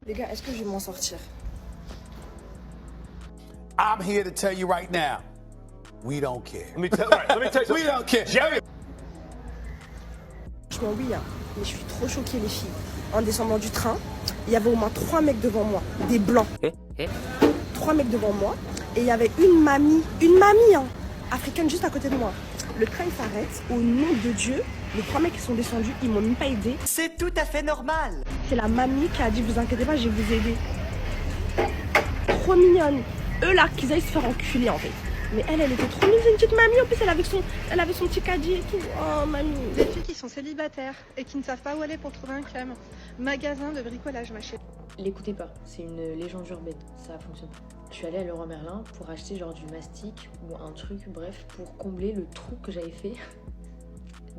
Les gars, est-ce que je vais m'en sortir? I'm here to tell you right now, we don't care. Let me tell you. We don't care. Jerry. Franchement, oui, hein, mais je suis trop choquée, les filles. En descendant du train, il y avait au moins 3 mecs devant moi, des blancs. 3 mecs devant moi, et il y avait une mamie hein, africaine juste à côté de moi. Le train s'arrête, au nom de Dieu, les 3 mecs qui sont descendus, ils m'ont même pas aidé. C'est tout à fait normal. C'est la mamie qui a dit, vous inquiétez pas, je vais vous aider. Trop mignonne. Eux là, qu'ils aillent se faire enculer en fait. Mais elle était trop mignonne, une petite mamie. En plus, elle avait son petit caddie et tout. Oh, mamie. Des filles qui sont célibataires et qui ne savent pas où aller pour trouver un crème. Magasin de bricolage, ma chérie. L'écoutez pas, c'est une légende urbaine, ça fonctionne pas. Je suis allée à Leroy Merlin pour acheter genre du mastic ou un truc, bref, pour combler le trou que j'avais fait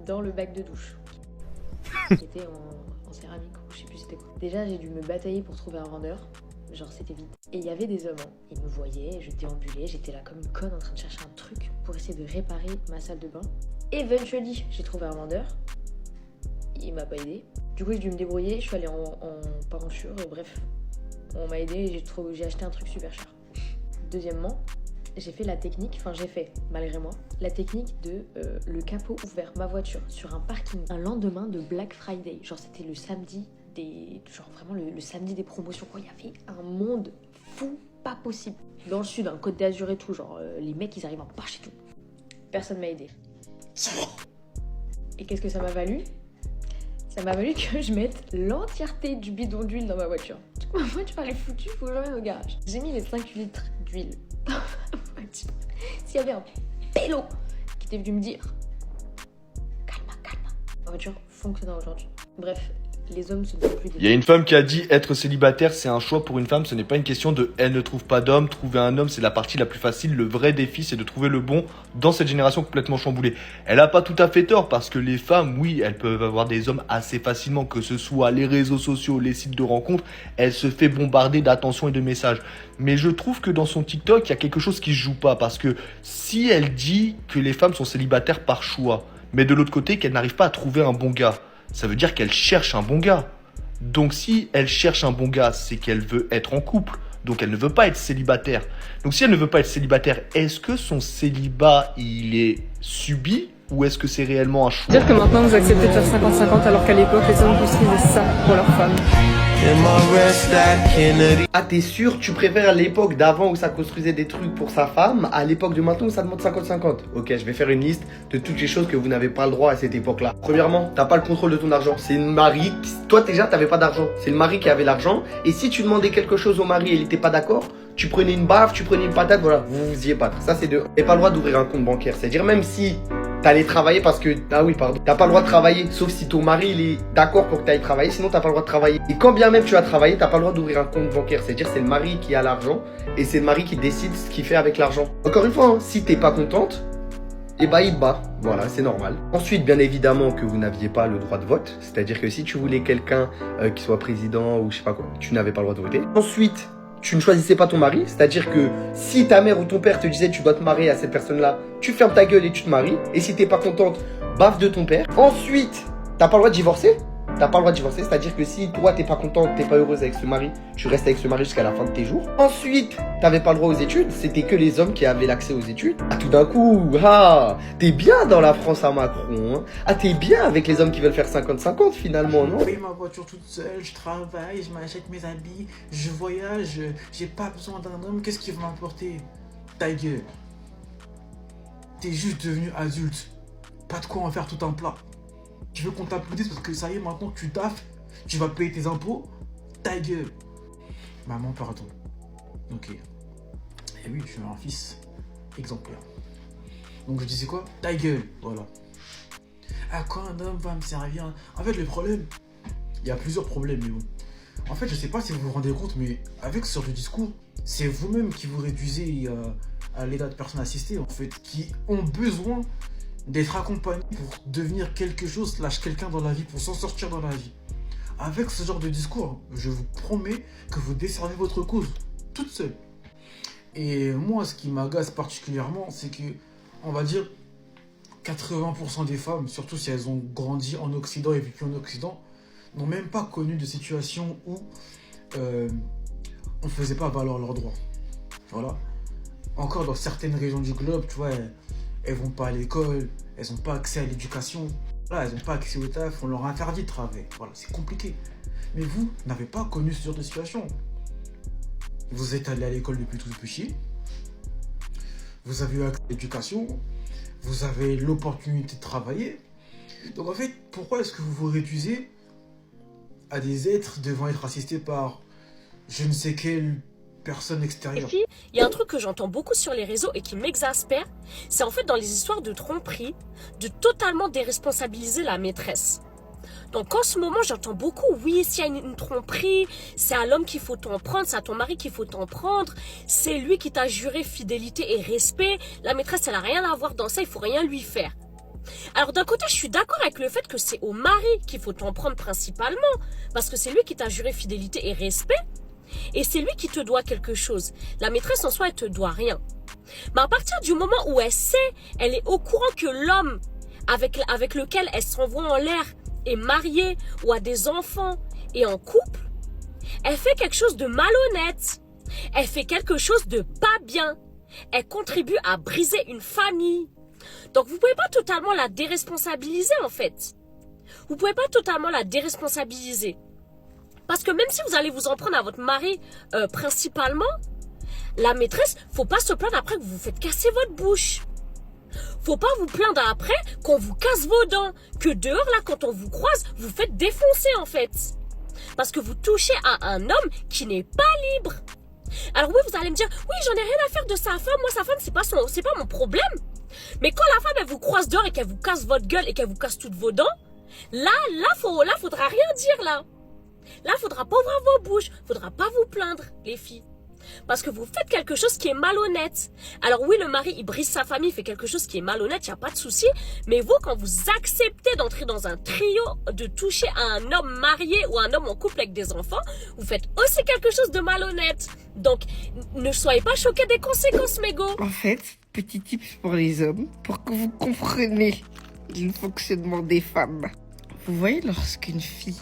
dans le bac de douche. Qui était en céramique, ou je sais plus c'était quoi. Déjà, j'ai dû me batailler pour trouver un vendeur. Genre c'était vite. Et il y avait des hommes, hein. Ils me voyaient, je déambulais, j'étais là comme une conne en train de chercher un truc pour essayer de réparer ma salle de bain. Eventually, j'ai trouvé un vendeur. Il m'a pas aidé. Du coup, j'ai dû me débrouiller, je suis allée en parenture, bref. On m'a aidé et j'ai acheté un truc super cher. Deuxièmement, j'ai fait la technique, malgré moi, la technique de le capot ouvert, ma voiture, sur un parking. Un lendemain de Black Friday, genre c'était le samedi. Genre vraiment le samedi des promotions, quoi. Il y avait un monde fou, pas possible. Dans le sud, hein, Côte d'Azur et tout, genre les mecs ils arrivent en marche et tout. Personne m'a aidé. Et qu'est-ce que ça m'a valu? Ça m'a valu que je mette l'entièreté du bidon d'huile dans ma voiture. Du coup ma voiture elle est foutue, faut que je l'emmène au garage. J'ai mis les 5 litres d'huile dans ma voiture. S'il y avait un pélo qui était venu me dire calme, ma voiture fonctionnera aujourd'hui. Bref. Les hommes se donnent plus de... Il y a une femme qui a dit être célibataire c'est un choix pour une femme, ce n'est pas une question de elle ne trouve pas d'homme, trouver un homme c'est la partie la plus facile, le vrai défi c'est de trouver le bon dans cette génération complètement chamboulée. Elle a pas tout à fait tort parce que les femmes, oui, elles peuvent avoir des hommes assez facilement, que ce soit les réseaux sociaux, les sites de rencontres, elle se fait bombarder d'attention et de messages. Mais je trouve que dans son TikTok, il y a quelque chose qui se joue pas parce que si elle dit que les femmes sont célibataires par choix, mais de l'autre côté qu'elle n'arrive pas à trouver un bon gars, ça veut dire qu'elle cherche un bon gars. Donc si elle cherche un bon gars, c'est qu'elle veut être en couple. Donc elle ne veut pas être célibataire. Donc si elle ne veut pas être célibataire, est-ce que son célibat, il est subi ou est-ce que c'est réellement un choix? Dire que maintenant vous acceptez de faire 50-50 alors qu'à l'époque les hommes construisaient ça pour leurs femmes. Ah t'es sûr, tu préfères l'époque d'avant où ça construisait des trucs pour sa femme à l'époque de maintenant où ça demande 50-50? Ok, je vais faire une liste de toutes les choses que vous n'avez pas le droit à cette époque-là. Premièrement, t'as pas le contrôle de ton argent. C'est le mari. Toi déjà t'avais pas d'argent. C'est le mari qui avait l'argent. Et si tu demandais quelque chose au mari et il était pas d'accord, tu prenais une baffe, tu prenais une patate, voilà, vous vous y êtes pas. Ça c'est deux. T'as pas le droit d'ouvrir un compte bancaire. C'est-à-dire même si t'allais travailler parce que... Ah oui, pardon. T'as pas le droit de travailler, sauf si ton mari, il est d'accord pour que t'ailles travailler, sinon t'as pas le droit de travailler. Et quand bien même tu as travaillé, t'as pas le droit d'ouvrir un compte bancaire. C'est-à-dire c'est le mari qui a l'argent, et c'est le mari qui décide ce qu'il fait avec l'argent. Encore une fois, hein, si t'es pas contente, et bah il te bat. Voilà, c'est normal. Ensuite, bien évidemment que vous n'aviez pas le droit de vote. C'est-à-dire que si tu voulais quelqu'un qui soit président ou je sais pas quoi, tu n'avais pas le droit de voter. Ensuite, tu ne choisissais pas ton mari, c'est-à-dire que si ta mère ou ton père te disait tu dois te marier à cette personne-là, tu fermes ta gueule et tu te maries. Et si t'es pas contente, baffe de ton père. Ensuite, t'as pas le droit de divorcer. T'as pas le droit de divorcer, c'est-à-dire que si toi t'es pas contente, t'es pas heureuse avec ce mari, tu restes avec ce mari jusqu'à la fin de tes jours. Ensuite, t'avais pas le droit aux études, c'était que les hommes qui avaient l'accès aux études. Ah tout d'un coup, ah, t'es bien dans la France à Macron, hein. Ah t'es bien avec les hommes qui veulent faire 50-50 finalement, non? Je paye ma voiture toute seule, je travaille, je m'achète mes habits, je voyage, j'ai pas besoin d'un homme, qu'est-ce qui va m'apporter? Ta gueule. T'es juste devenu adulte, pas de quoi en faire tout un plat. Tu veux qu'on t'applaudisse parce que ça y est, maintenant tu taffes, tu vas payer tes impôts, ta gueule. Maman, pardon. Ok. Et oui, je suis un fils exemplaire. Donc je disais quoi? Ta gueule, voilà. À quoi un homme va me servir? En fait, le problème, il y a plusieurs problèmes, mais bon. En fait, je sais pas si vous vous rendez compte, mais avec ce genre de discours, c'est vous-même qui vous réduisez à l'état de personnes assistées, en fait, qui ont besoin d'être accompagnés pour devenir quelque chose, slash quelqu'un dans la vie, pour s'en sortir dans la vie. Avec ce genre de discours, je vous promets que vous desservez votre cause, toute seule. Et moi, ce qui m'agace particulièrement, c'est que, on va dire, 80% des femmes, surtout si elles ont grandi en Occident et vécu en Occident, n'ont même pas connu de situation où on faisait pas valoir leurs droits. Voilà. Encore dans certaines régions du globe, tu vois, elles vont pas à l'école, elles n'ont pas accès à l'éducation, voilà, elles n'ont pas accès au taf, on leur interdit de travailler. Voilà, c'est compliqué. Mais vous n'avez pas connu ce genre de situation. Vous êtes allé à l'école depuis tout petit, vous avez eu accès à l'éducation, vous avez l'opportunité de travailler. Donc en fait, pourquoi est-ce que vous vous réduisez à des êtres devant être assistés par je ne sais quelle personne extérieure? Et puis, il y a un truc que j'entends beaucoup sur les réseaux et qui m'exaspère, c'est en fait dans les histoires de tromperie, de totalement déresponsabiliser la maîtresse. Donc en ce moment, j'entends beaucoup, oui, s'il y a une tromperie, c'est à l'homme qu'il faut t'en prendre, c'est à ton mari qu'il faut t'en prendre, c'est lui qui t'a juré fidélité et respect, la maîtresse, elle n'a rien à voir dans ça, il faut rien lui faire. Alors d'un côté, je suis d'accord avec le fait que c'est au mari qu'il faut t'en prendre principalement, parce que c'est lui qui t'a juré fidélité et respect, et c'est lui qui te doit quelque chose. La maîtresse en soi, elle te doit rien. Mais à partir du moment où elle sait, elle est au courant que l'homme avec lequel elle s'envoie en l'air est marié ou a des enfants et en couple, elle fait quelque chose de malhonnête. Elle fait quelque chose de pas bien. Elle contribue à briser une famille. Donc vous pouvez pas totalement la déresponsabiliser en fait. Vous pouvez pas totalement la déresponsabiliser. Parce que même si vous allez vous en prendre à votre mari principalement, la maîtresse, faut pas se plaindre après que vous vous faites casser votre bouche. Faut pas vous plaindre après qu'on vous casse vos dents. Que dehors là, quand on vous croise, vous faites défoncer en fait. Parce que vous touchez à un homme qui n'est pas libre. Alors oui, vous allez me dire, oui, j'en ai rien à faire de sa femme. Moi, sa femme, c'est pas mon problème. Mais quand la femme, elle vous croise dehors et qu'elle vous casse votre gueule et qu'elle vous casse toutes vos dents, là, faudra rien dire là. Là, faudra pas ouvrir vos bouches. Faudra pas vous plaindre, les filles. Parce que vous faites quelque chose qui est malhonnête. Alors oui, le mari, il brise sa famille, il fait quelque chose qui est malhonnête, il n'y a pas de souci. Mais vous, quand vous acceptez d'entrer dans un trio, de toucher à un homme marié ou un homme en couple avec des enfants, vous faites aussi quelque chose de malhonnête. Donc, ne soyez pas choqués des conséquences, mégo. En fait, petit tips pour les hommes, pour que vous compreniez le fonctionnement des femmes. Vous voyez, lorsqu'une fille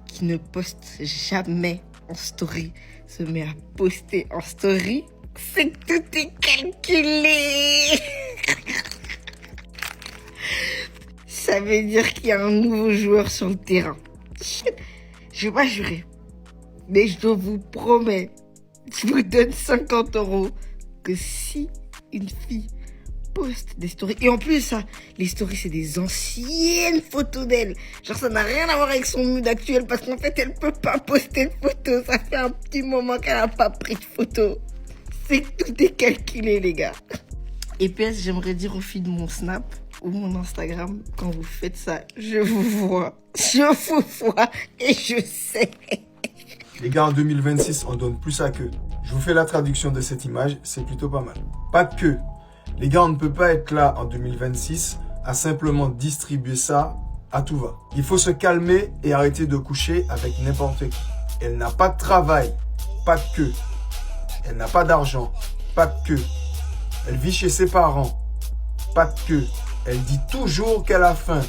qui ne poste jamais en story se met à poster en story, c'est que tout est calculé. Ça veut dire qu'il y a un nouveau joueur sur le terrain. Je vais pas jurer, mais je vous promets, je vous donne 50 € que si une fille poste des stories, et en plus ça, les stories c'est des anciennes photos d'elle, genre ça n'a rien à voir avec son mood actuel, parce qu'en fait elle peut pas poster de photos, ça fait un petit moment qu'elle a pas pris de photos, c'est que tout est calculé les gars. Et PS, j'aimerais dire aux filles de mon Snap ou mon Instagram, quand vous faites ça, je vous vois et je sais. Les gars, en 2026, on donne plus à queue. Je vous fais la traduction de cette image, c'est plutôt pas mal. Pas de queue. Les gars, on ne peut pas être là en 2026 à simplement distribuer ça à tout va. Il faut se calmer et arrêter de coucher avec n'importe qui. Elle n'a pas de travail, pas de queue. Elle n'a pas d'argent, pas de queue. Elle vit chez ses parents, pas de queue. Elle dit toujours qu'elle a faim.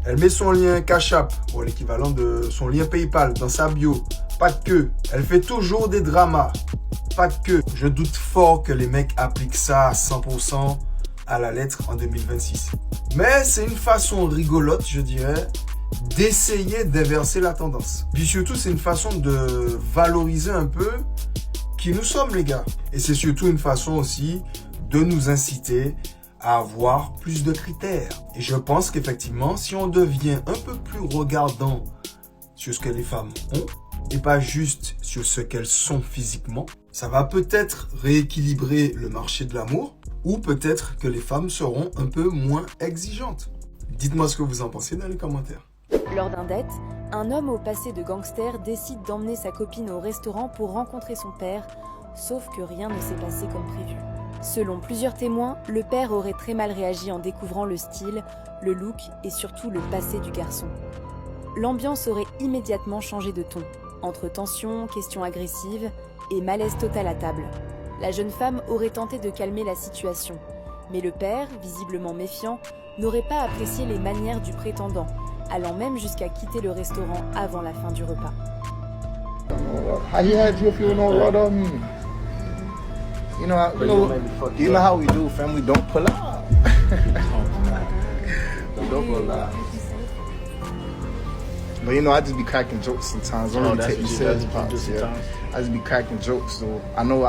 Elle met son lien Cash App, ou l'équivalent de son lien PayPal, dans sa bio. Pas de queue. Elle fait toujours des dramas. Pas de queue. Je doute fort que les mecs appliquent ça à 100% à la lettre en 2026. Mais c'est une façon rigolote, je dirais, d'essayer d'inverser la tendance. Puis surtout, c'est une façon de valoriser un peu qui nous sommes, les gars. Et c'est surtout une façon aussi de nous inciter à avoir plus de critères. Et je pense qu'effectivement, si on devient un peu plus regardant sur ce que les femmes ont, et pas juste sur ce qu'elles sont physiquement, ça va peut-être rééquilibrer le marché de l'amour, ou peut-être que les femmes seront un peu moins exigeantes. Dites-moi ce que vous en pensez dans les commentaires. Lors d'un date, un homme au passé de gangster décide d'emmener sa copine au restaurant pour rencontrer son père, sauf que rien ne s'est passé comme prévu. Selon plusieurs témoins, le père aurait très mal réagi en découvrant le style, le look et surtout le passé du garçon. L'ambiance aurait immédiatement changé de ton, entre tension, questions agressives et malaise total à table. La jeune femme aurait tenté de calmer la situation, mais le père, visiblement méfiant, n'aurait pas apprécié les manières du prétendant, allant même jusqu'à quitter le restaurant avant la fin du repas. How he had you if you know what I mean? You know how we do, fam. We don't pull out. We don't pull out. But you know, I just be cracking jokes sometimes. I don't really take you serious, pops. Yeah. I just be cracking jokes, so I know.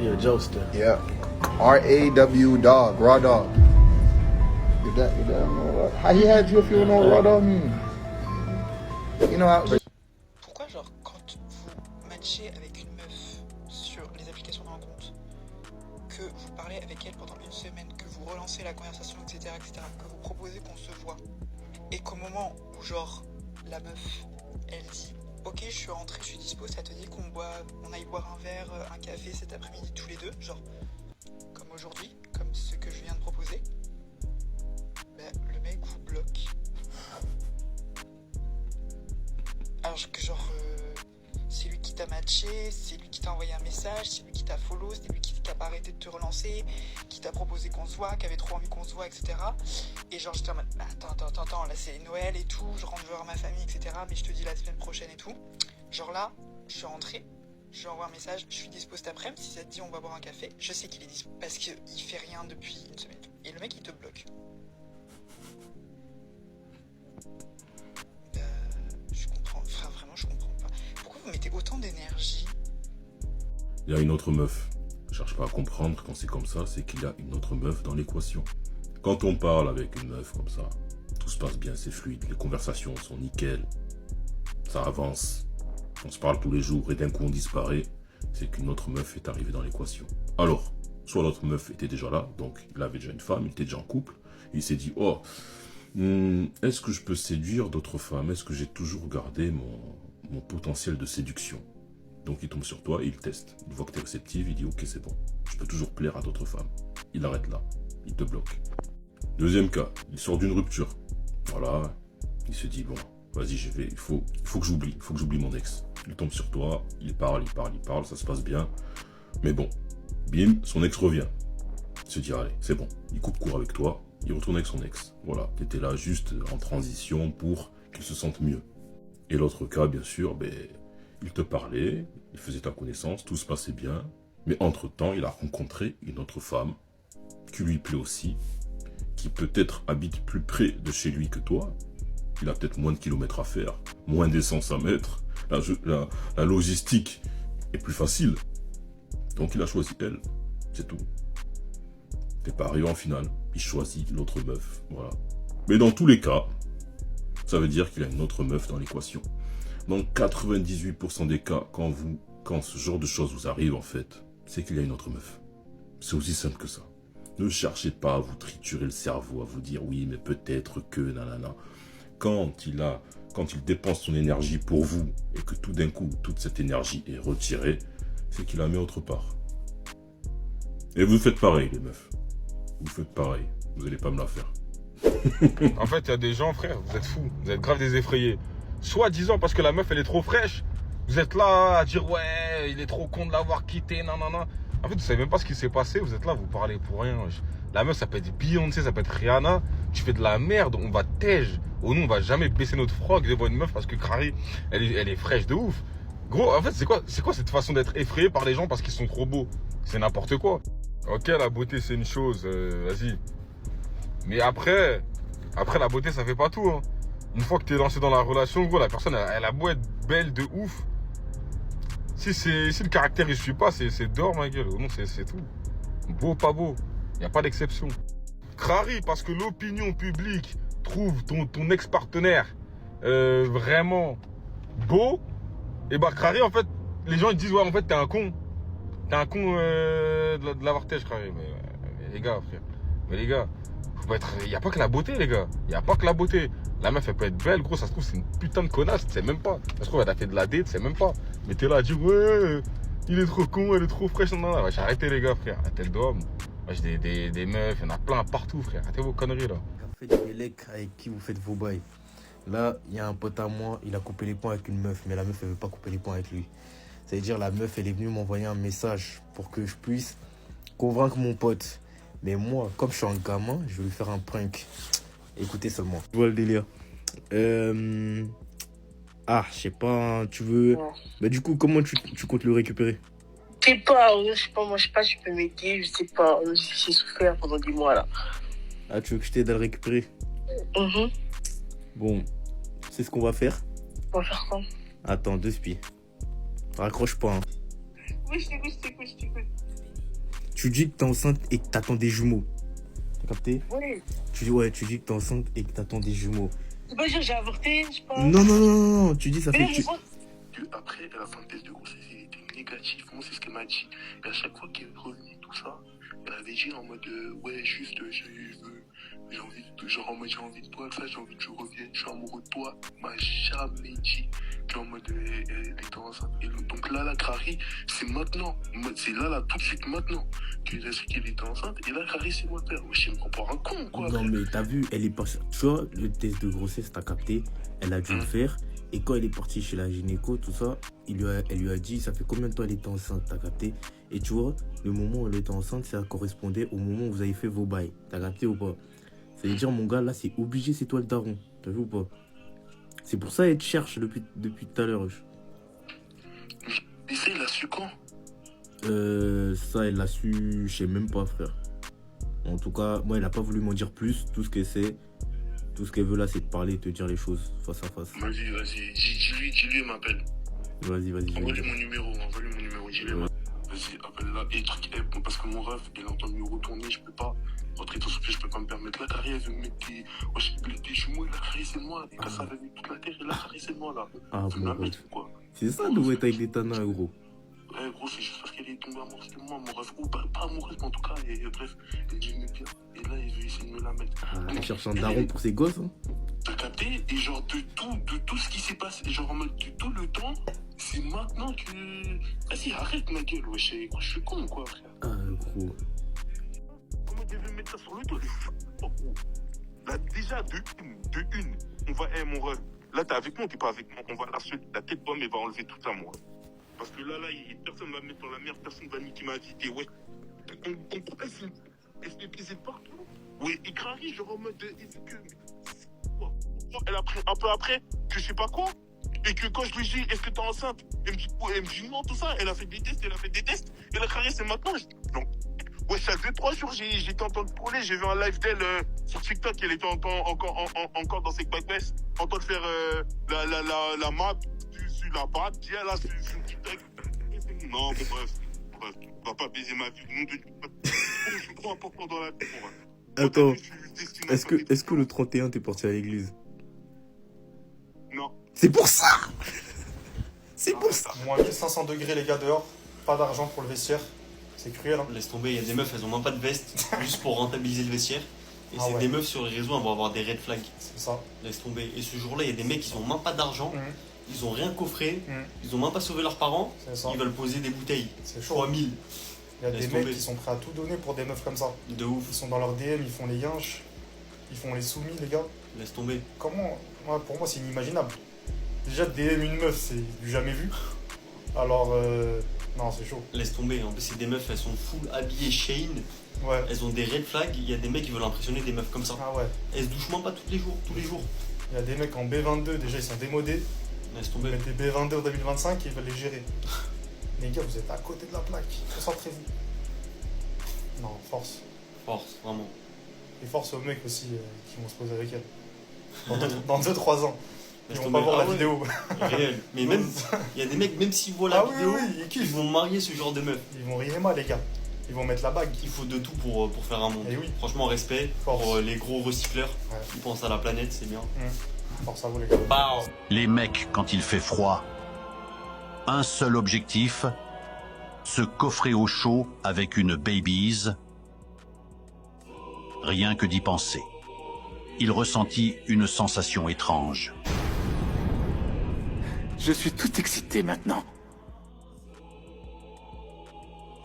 You're a jokester. Yeah. R-A-W dog, raw dog. You that know how he had you if you know what I mean? You know how. Pourquoi, genre, quand vous matchez avec une meuf sur les applications de rencontre, que vous parlez avec elle pendant une semaine, que vous relancez la conversation, etc., que vous proposez qu'on se voit, et qu'au moment où, genre, la meuf, elle dit « Ok, je suis rentrée, je suis dispo, ça te dit qu'on aille boire un verre, un café cet après-midi tous les deux ?» Genre, comme aujourd'hui, comme ce que je viens de proposer, ben, le mec vous bloque. Alors que genre, c'est lui qui t'a matché, c'est lui qui t'a envoyé un message, c'est lui qui t'a follow, c'est lui qui t'a pas arrêté de te relancer, qui t'a proposé qu'on se voit, qui avait trop envie qu'on se voit, etc. Et genre j'étais en mode, attends, là c'est Noël et tout, je rentre voir ma famille, etc. Mais je te dis la semaine prochaine et tout. Genre là, je suis rentré, je lui envoie un message, je suis dispo cet après-midi, si ça te dit on va boire un café, je sais qu'il est dispo, parce qu'il fait rien depuis une semaine. Et le mec il te bloque. Je comprends, frère, vraiment je comprends pas. Pourquoi vous mettez autant d'énergie? Il y a une autre meuf. Je cherche pas à comprendre quand c'est comme ça, c'est qu'il y a une autre meuf dans l'équation. Quand on parle avec une meuf comme ça, tout se passe bien, c'est fluide, les conversations sont nickel, ça avance, on se parle tous les jours et d'un coup on disparaît, c'est qu'une autre meuf est arrivée dans l'équation. Alors, soit l'autre meuf était déjà là, donc il avait déjà une femme, il était déjà en couple, il s'est dit, oh, est-ce que je peux séduire d'autres femmes? Est-ce que j'ai toujours gardé mon potentiel de séduction? Donc il tombe sur toi et il teste. Il voit que tu es réceptive, il dit ok c'est bon, je peux toujours plaire à d'autres femmes. Il arrête là, il te bloque. Deuxième cas, il sort d'une rupture. Voilà, il se dit bon, vas-y il faut que j'oublie mon ex. Il tombe sur toi, il parle, ça se passe bien. Mais bon, bim, son ex revient. Il se dit allez, c'est bon, il coupe court avec toi, il retourne avec son ex. Voilà, tu étais là juste en transition pour qu'il se sente mieux. Et l'autre cas, bien sûr, il te parlait, il faisait ta connaissance, tout se passait bien. Mais entre-temps, il a rencontré une autre femme qui lui plaît aussi, qui peut-être habite plus près de chez lui que toi. Il a peut-être moins de kilomètres à faire, moins d'essence à mettre. La logistique est plus facile. Donc il a choisi elle, c'est tout. T'es pas arrivé en finale, il choisit l'autre meuf, voilà. Mais dans tous les cas, ça veut dire qu'il y a une autre meuf dans l'équation. Dans 98% des cas, quand ce genre de choses vous arrive, en fait, c'est qu'il y a une autre meuf. C'est aussi simple que ça. Ne cherchez pas à vous triturer le cerveau, à vous dire oui, mais peut-être que, nanana. Quand il dépense son énergie pour vous, et que tout d'un coup, toute cette énergie est retirée, c'est qu'il la met autre part. Et vous faites pareil, les meufs. Vous faites pareil. Vous n'allez pas me la faire. En fait, il y a des gens, frère, vous êtes fous. Vous êtes grave des effrayés. Soi-disant parce que la meuf, elle est trop fraîche. Vous êtes là à dire, ouais, il est trop con de l'avoir quitté, nanana. En fait, vous savez même pas ce qui s'est passé. Vous êtes là, vous parlez pour rien. La meuf, ça peut être Beyoncé, ça peut être Rihanna. Tu fais de la merde, on va tège. Oh non, on va jamais baisser notre froc devant une meuf parce que Crary, elle est fraîche de ouf. Gros, en fait, c'est quoi cette façon d'être effrayé par les gens parce qu'ils sont trop beaux? C'est n'importe quoi. Ok, la beauté, c'est une chose, vas-y. Mais après, la beauté, ça fait pas tout, hein. Une fois que t'es lancé dans la relation, gros, la personne, elle a beau être belle de ouf. Si le caractère, il suit pas, c'est dehors, ma gueule. Non, c'est tout. Beau, pas beau. Y a pas d'exception. Crary, parce que l'opinion publique trouve ton ex-partenaire vraiment beau, et bah, Crary, en fait, les gens, ils disent, ouais, en fait, t'es un con. T'es un con de l'avoir têche, Crary. Mais les gars, frère. Mais les gars, y a pas que la beauté, les gars. Y a pas que la beauté. La meuf, elle peut être belle, gros, ça se trouve, c'est une putain de connasse, tu sais même pas. Ça se trouve, elle a fait de la date, tu sais même pas. Mais t'es là à dire, ouais, il est trop con, elle est trop fraîche, non, non, j'ai arrêté, les gars, frère. La tête d'homme. J'ai des meufs, il y en a plein partout, frère. Arrêtez vos conneries, là. Faites des lecs avec qui vous faites vos bails. Là, il y a un pote à moi, il a coupé les points avec une meuf, mais la meuf, elle veut pas couper les points avec lui. Ça veut dire, la meuf, elle est venue m'envoyer un message pour que je puisse convaincre mon pote. Mais moi, comme je suis un gamin, je vais lui faire un prank. Écoutez seulement. Je vois le délire. Ah, je sais pas, tu veux... Ouais. Bah du coup, comment tu comptes le récupérer? Je sais pas, moi je sais pas si tu peux m'aider, je sais pas, j'ai souffert pendant 10 mois là. Ah, tu veux que je t'aide à le récupérer? Bon, c'est ce qu'on va faire? On va faire quoi? Attends, 2 spies. Raccroche pas, hein. Oui, je t'écoute. Tu dis que t'es enceinte et que t'attends des jumeaux. T'as capté? Oui. Tu dis que t'es enceinte et que t'attends des jumeaux. C'est pas dire que j'ai avorté, je sais pas. Non, tu dis ça fait... Après, la fin de test de grossesse, il était négatif. Moi, c'est ce qu'elle m'a dit. Et à chaque fois qu'elle revenait, tout ça, elle avait dit en mode, ouais, juste, j'ai envie de, genre en mode, j'ai envie de toi, ça, j'ai envie que tu reviennes, je suis amoureux de toi. Elle m'a jamais dit qu'en mode, elle était enceinte. Et donc là, la Crary, c'est maintenant. C'est là, tout de suite maintenant, qu'elle a su qu'elle était enceinte. Et là, Crary, c'est moi le père. Wesh, je me prends pour un con, quoi. Non, mais t'as vu, elle est pas... Tu vois, le test de grossesse, t'as capté, elle a dû le faire. Et quand elle est partie chez la gynéco, tout ça, elle lui a dit, ça fait combien de temps elle était enceinte, t'as capté? Et tu vois, le moment où elle était enceinte, ça correspondait au moment où vous avez fait vos bails. T'as capté ou pas? Ça veut dire, mon gars, là, c'est obligé, c'est toi le daron. T'as vu ou pas? C'est pour ça qu'elle te cherche depuis tout à l'heure. Et ça, il a su quand? Ça, elle l'a su, je sais même pas, frère. En tout cas, moi, elle a pas voulu m'en dire plus. Tout ce qu'elle sait, tout ce qu'elle veut là, c'est de parler et te dire les choses face à face. Vas-y, dis-lui, il m'appelle. Vas-y. Envoie-lui mon numéro, dis-lui. Vas-y, appelle-la. Et truc, parce que mon ref, il entend mieux retourner, je peux pas rentrer dans ce pied, je peux pas me permettre. La Crary, elle veut me mettre des jumeaux, et la Crary, c'est moi. Et quand ça va avec toute la terre, et la Crary, c'est moi, là. Ah, faut me la mettre, quoi. C'est ça, de être avec des tanas, gros. Ouais, gros, c'est juste parce qu'elle est tombée amoureuse de moi, mon ref. Ou pas amoureuse, mais en tout cas, et bref, elle dit me bien. Et là, il veut essayer de me la mettre. Elle cherche un daron pour ses gosses, hein. T'as capté? Et genre, de tout ce qui s'est passé, genre en mode de tout le temps, c'est maintenant que. Vas-y, arrête ma gueule, wesh, je suis con, quoi, frère. Ah, gros. Comment tu veux mettre ça sur le dos, là, déjà, de une, on va, mon ref, là, t'es avec moi ou t'es pas avec moi? On va la tête pomme, elle va enlever tout ça, moi. Parce que là, personne va me mettre dans la merde, personne va niquer ma vie, ouais. Elle se fait baiser partout. Ouais, et Crary, genre en mode, elle a pris un peu après, que je sais pas quoi. Et que quand je lui dis, est-ce que t'es enceinte? Elle me dit non, tout ça. Elle a fait des tests. Et la Crary, c'est maintenant. Donc, ouais, ça fait 2-3 jours, j'étais en train de parler. J'ai vu un live d'elle sur TikTok. Elle était encore dans ses backpass. En train de faire la map sur la patte. Tiens, là, sur TikTok. Non, bon, bref. On va pas baiser ma vie. Nom de Dieu. Je suis trop important dans la vie, mon ref. Attends, est-ce que le 31 t'es parti à l'église? Non. C'est pour ça. C'est pour ça. Moins 1500 degrés les gars dehors, pas d'argent pour le vestiaire, c'est cruel hein. Laisse tomber, il y a des meufs, elles ont même pas de veste, juste pour rentabiliser le vestiaire. Et c'est des meufs sur les réseaux, elles vont avoir des red flags. C'est ça. Laisse tomber. Et ce jour-là, il y a des mecs qui ont même pas d'argent, ils ont rien coffré, ils ont même pas sauvé leurs parents, ils veulent poser des bouteilles. C'est chaud. 3000. Il y a des mecs qui sont prêts à tout donner pour des meufs comme ça. De ouf. Ils sont dans leur DM, ils font les yinches, ils font les soumis, les gars. Laisse tomber. Comment? Pour moi, c'est inimaginable. Déjà, DM une meuf, c'est du jamais vu. Alors, non, c'est chaud. Laisse tomber. En plus, c'est des meufs, elles sont full habillées Shein. Ouais. Elles ont des red flags. Il y a des mecs qui veulent impressionner des meufs comme ça. Ah ouais. Elles se douchent même pas tous les jours. Il y a des mecs en B22, déjà, ils sont démodés. Laisse tomber. Ils mettent des B22 en 2025 et ils veulent les gérer. Les gars, vous êtes à côté de la plaque. Concentrez-vous. Non, force. Force, vraiment. Et force aux mecs aussi qui vont se poser avec elle. Dans 2-3 ans. Ils vont pas voir la vidéo. Réel. Mais même, il y a des mecs, même s'ils voient la vidéo, ils vont marier ce genre de meufs. Ils vont rien mal, les gars. Ils vont mettre la bague. Il faut de tout pour faire un monde. Et oui. Franchement, respect pour les gros recycleurs. Ouais. Ils pensent à la planète, c'est bien. Force à vous, les gars. Bah. Les mecs, quand il fait froid, un seul objectif, se coffrer au chaud avec une babies. Rien que d'y penser. Il ressentit une sensation étrange. Je suis tout excité maintenant.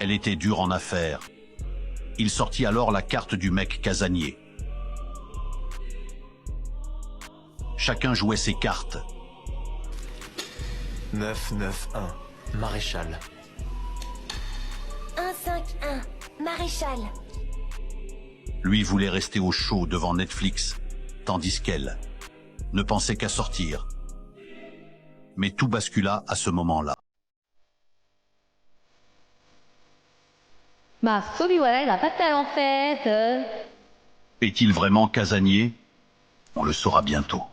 Elle était dure en affaires. Il sortit alors la carte du mec casanier. Chacun jouait ses cartes. 9-9-1, maréchal. 1-5-1, maréchal. Lui voulait rester au chaud devant Netflix, tandis qu'elle ne pensait qu'à sortir. Mais tout bascula à ce moment-là. Ma folie, voilà, la patate en fait. Est-il vraiment casanier? On le saura bientôt.